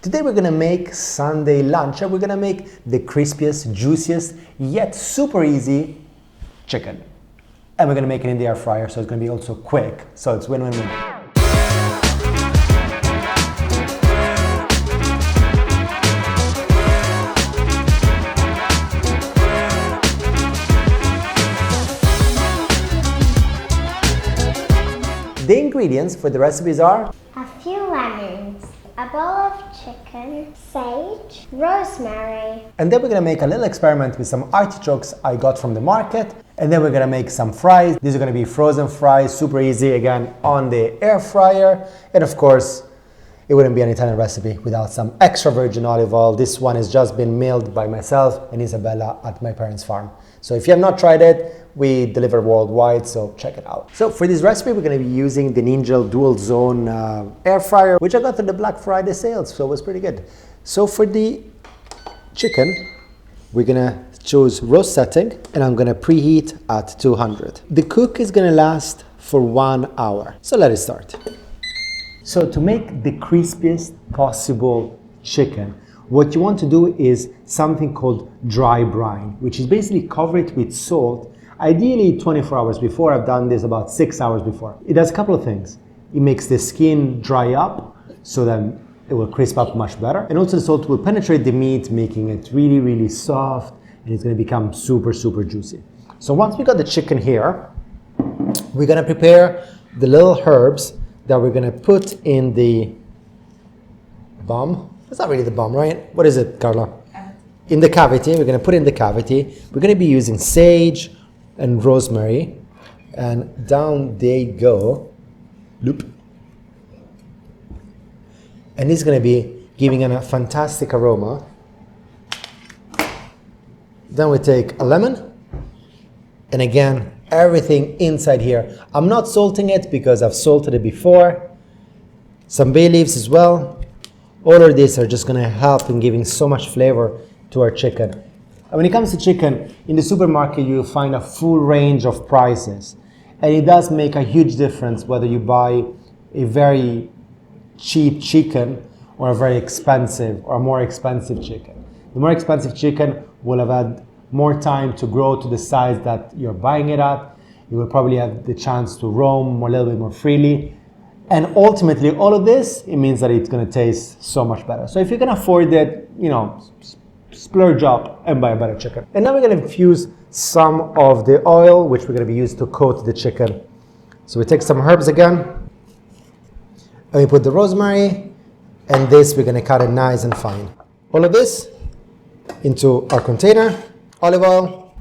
Today we're gonna make Sunday lunch and we're gonna make the crispiest, juiciest, yet super easy chicken. And we're gonna make it in the air fryer, so it's gonna be also quick, so it's win-win-win. The ingredients for the recipes are a few lemons, a bowl of chicken, sage, rosemary. And then we're gonna make a little experiment with some artichokes I got from the market. And then we're gonna make some fries. These are gonna be frozen fries, super easy, again, on the air fryer. And of course, it wouldn't be an Italian recipe without some extra virgin olive oil. This one has just been milled by myself and Isabella at my parents' farm. So if you have not tried it, we deliver worldwide, so check it out. So for this recipe, we're gonna be using the Ninja Dual Zone air fryer, which I got through the Black Friday sales, so it was pretty good. So for the chicken, we're gonna choose roast setting, and I'm gonna preheat at 200. The cook is gonna last for 1 hour. So let it start. So to make the crispiest possible chicken, what you want to do is something called dry brine, which is basically cover it with salt, ideally 24 hours before. I've done this about 6 hours before. It does a couple of things. It makes the skin dry up, so then it will crisp up much better. And also the salt will penetrate the meat, making it really, really soft, and it's gonna become super, super juicy. So once we got the chicken here, we're gonna prepare the little herbs that we're gonna put in the bum. It's not really the bum, right? What is it, Carla? In the cavity, we're gonna put in the cavity. We're gonna be using sage and rosemary, and down they go. Loop. And this is gonna be giving a fantastic aroma. Then we take a lemon, and again, everything inside here. I'm not salting it because I've salted it before. Some bay leaves as well. All of these are just gonna help in giving so much flavor to our chicken. And when it comes to chicken, in the supermarket you'll find a full range of prices. And it does make a huge difference whether you buy a very cheap chicken or a very expensive or a more expensive chicken. The more expensive chicken will have had more time to grow to the size that you're buying it at. You will probably have the chance to roam a little bit more freely. And ultimately, all of this, it means that it's gonna taste so much better. So if you can afford it, splurge up and buy a better chicken. And now we're gonna infuse some of the oil, which we're gonna be used to coat the chicken. So we take some herbs again, and we put the rosemary, and this we're gonna cut it nice and fine. All of this into our container, olive oil.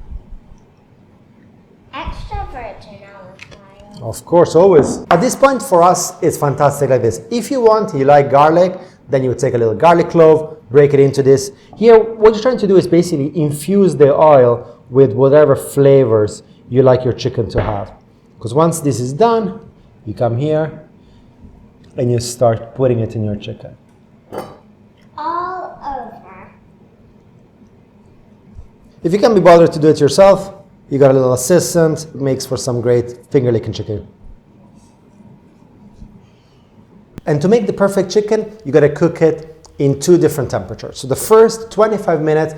Extra virgin olive oil. Of course, always. At this point for us, it's fantastic like this. If you like garlic, then you would take a little garlic clove, break it into this. Here, what you're trying to do is basically infuse the oil with whatever flavors you like your chicken to have. Because once this is done, you come here and you start putting it in your chicken. All over. If you can't be bothered to do it yourself, you got a little assistant. It makes for some great finger licking chicken. And to make the perfect chicken, you gotta cook it in 2 different temperatures. So the first 25 minutes,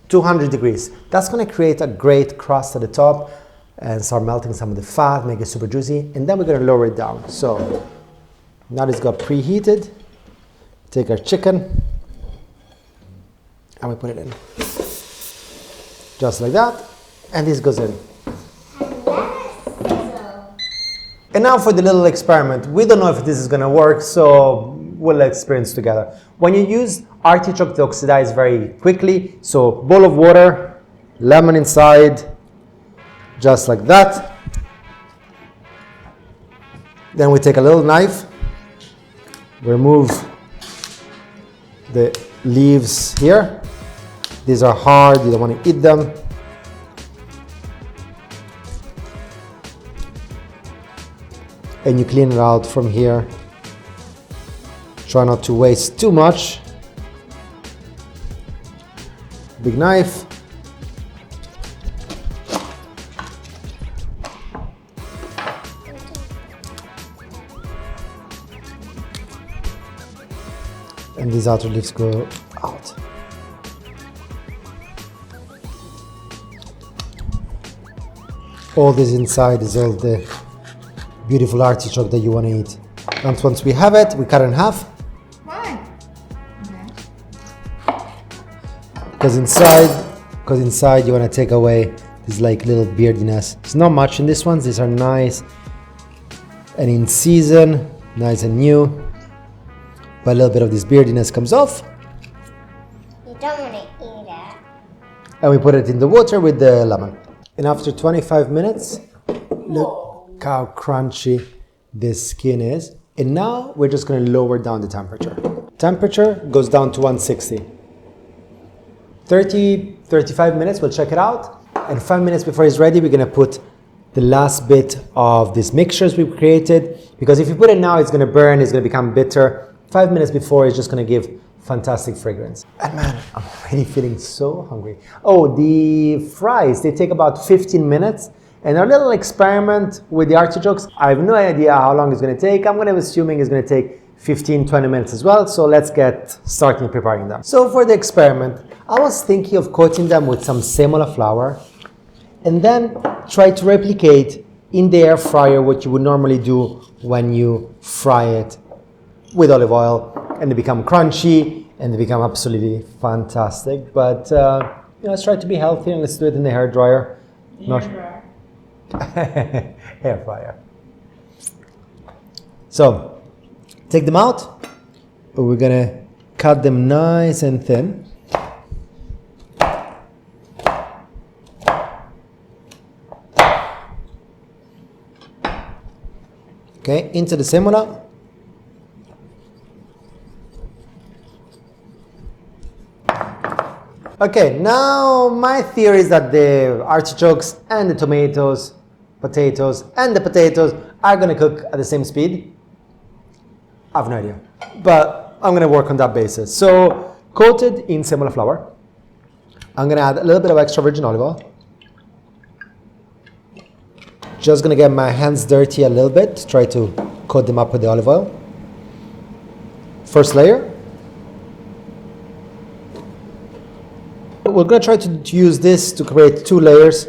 200 degrees. That's gonna create a great crust at the top and start melting some of the fat, make it super juicy. And then we're gonna lower it down. So now it's got preheated. Take our chicken and we put it in. Just like that. And this goes in. And now for the little experiment. We don't know if this is gonna work, so we'll experience together. When you use artichoke to oxidize very quickly, so bowl of water, lemon inside, just like that. Then we take a little knife, remove the leaves here. These are hard, you don't want to eat them. And you clean it out from here. Try not to waste too much. Big knife. And these outer leaves go out. All this inside is all the beautiful artichoke that you want to eat. And once we have it, we cut it in half. Why? Okay. Because inside you want to take away this like little beardiness. There's not much in these ones. These are nice and in season, nice and new. But a little bit of this beardiness comes off. You don't want to eat it. And we put it in the water with the lemon. And after 25 minutes, look how crunchy this skin is. And now we're just going to lower down the temperature. Temperature goes down to 160. 35 minutes, we'll check it out. And 5 minutes before it's ready, we're going to put the last bit of these mixtures we've created. Because if you put it now, it's going to burn, it's going to become bitter. 5 minutes before, it's just going to give fantastic fragrance. And man, I'm already feeling so hungry. Oh, the fries, they take about 15 minutes. And our little experiment with the artichokes, I have no idea how long it's going to take. I'm going to assuming it's going to take 15-20 minutes as well. So let's get starting preparing them. So for the experiment, I was thinking of coating them with some semola flour and then try to replicate in the air fryer what you would normally do when you fry it with olive oil, and they become crunchy and they become absolutely fantastic. But let's try to be healthy and let's do it in the hair dryer. Hair fryer. So take them out, but we're gonna cut them nice and thin. Okay, into the semola. Okay, now my theory is that the artichokes and the tomatoes, potatoes and the potatoes are gonna cook at the same speed. I have no idea, but I'm gonna work on that basis. So coated in semola flour. I'm gonna add a little bit of extra virgin olive oil. Just gonna get my hands dirty a little bit, try to coat them up with the olive oil. First layer. We're gonna try to use this to create 2 layers.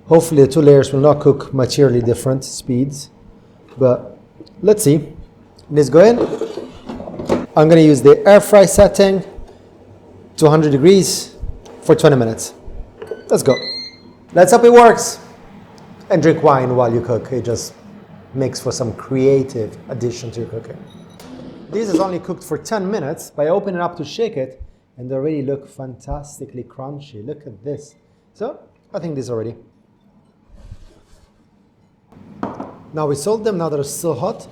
Hopefully the 2 layers will not cook materially different speeds, but let's see. Let's go in. I'm gonna use the air fry setting, 200 degrees for 20 minutes. Let's go. Let's hope it works. And drink wine while you cook. It just makes for some creative addition to your cooking. This is only cooked for 10 minutes, but I open it up to shake it and they already look fantastically crunchy. Look at this. So I think this is already. Now we sold them, now they're still hot.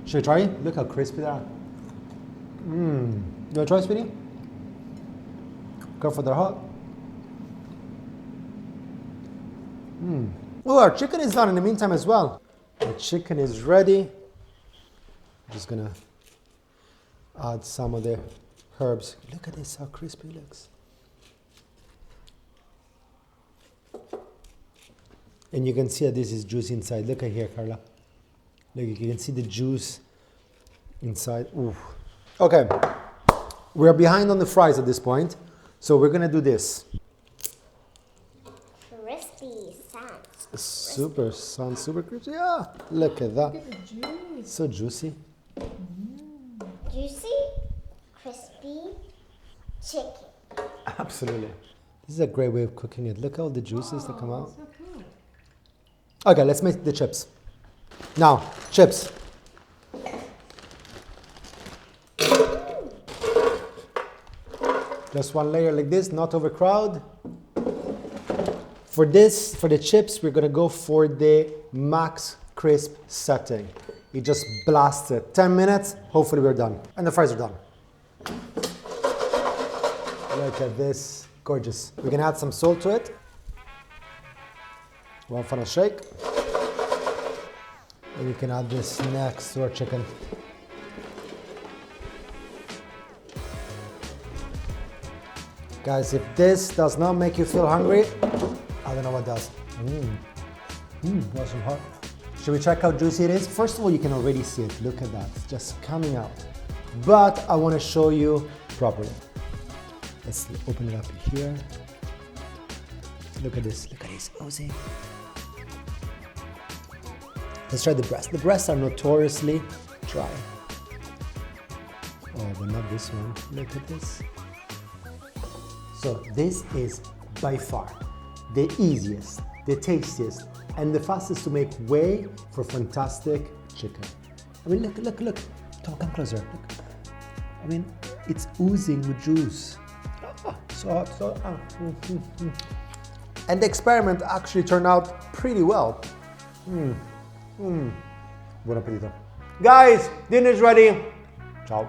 Should we try it? Look how crispy they are. You want to try, sweetie? Careful, they're hot. Oh, our chicken is done in the meantime as well. The chicken is ready. I'm just gonna add some of the herbs. Look at this, how crispy it looks. And you can see that this is juicy inside. Look at here, Carla. Look, you can see the juice inside. Ooh. Okay, we're behind on the fries at this point, so we're gonna do this. Crispy sounds. Sounds super crispy. Yeah, look at that. Look at the juice. So juicy. Juicy, crispy chicken. Absolutely. This is a great way of cooking it. Look at all the juices that come out. So cool. Okay, let's make the chips. Now, chips. Just one layer like this, not overcrowd. For this, for the chips, we're gonna go for the max crisp setting. You just blast it. 10 minutes, hopefully we're done. And the fries are done. Look at this, gorgeous. We're gonna add some salt to it. One final shake. And you can add this next to our chicken. Guys, if this does not make you feel hungry, I don't know what does. That's some hot. Should we check how juicy it is? First of all, you can already see it. Look at that, it's just coming out. But I want to show you properly. Let's open it up here. Look at this, oozing. Let's try the breast. The breasts are notoriously dry. Oh, but not this one. Look at this. So this is by far the easiest, the tastiest, and the fastest to make way for fantastic chicken. I mean, look. Come closer. Look. I mean, it's oozing with juice. So hot. And the experiment actually turned out pretty well. Buon appetito. Guys, dinner's ready. Ciao.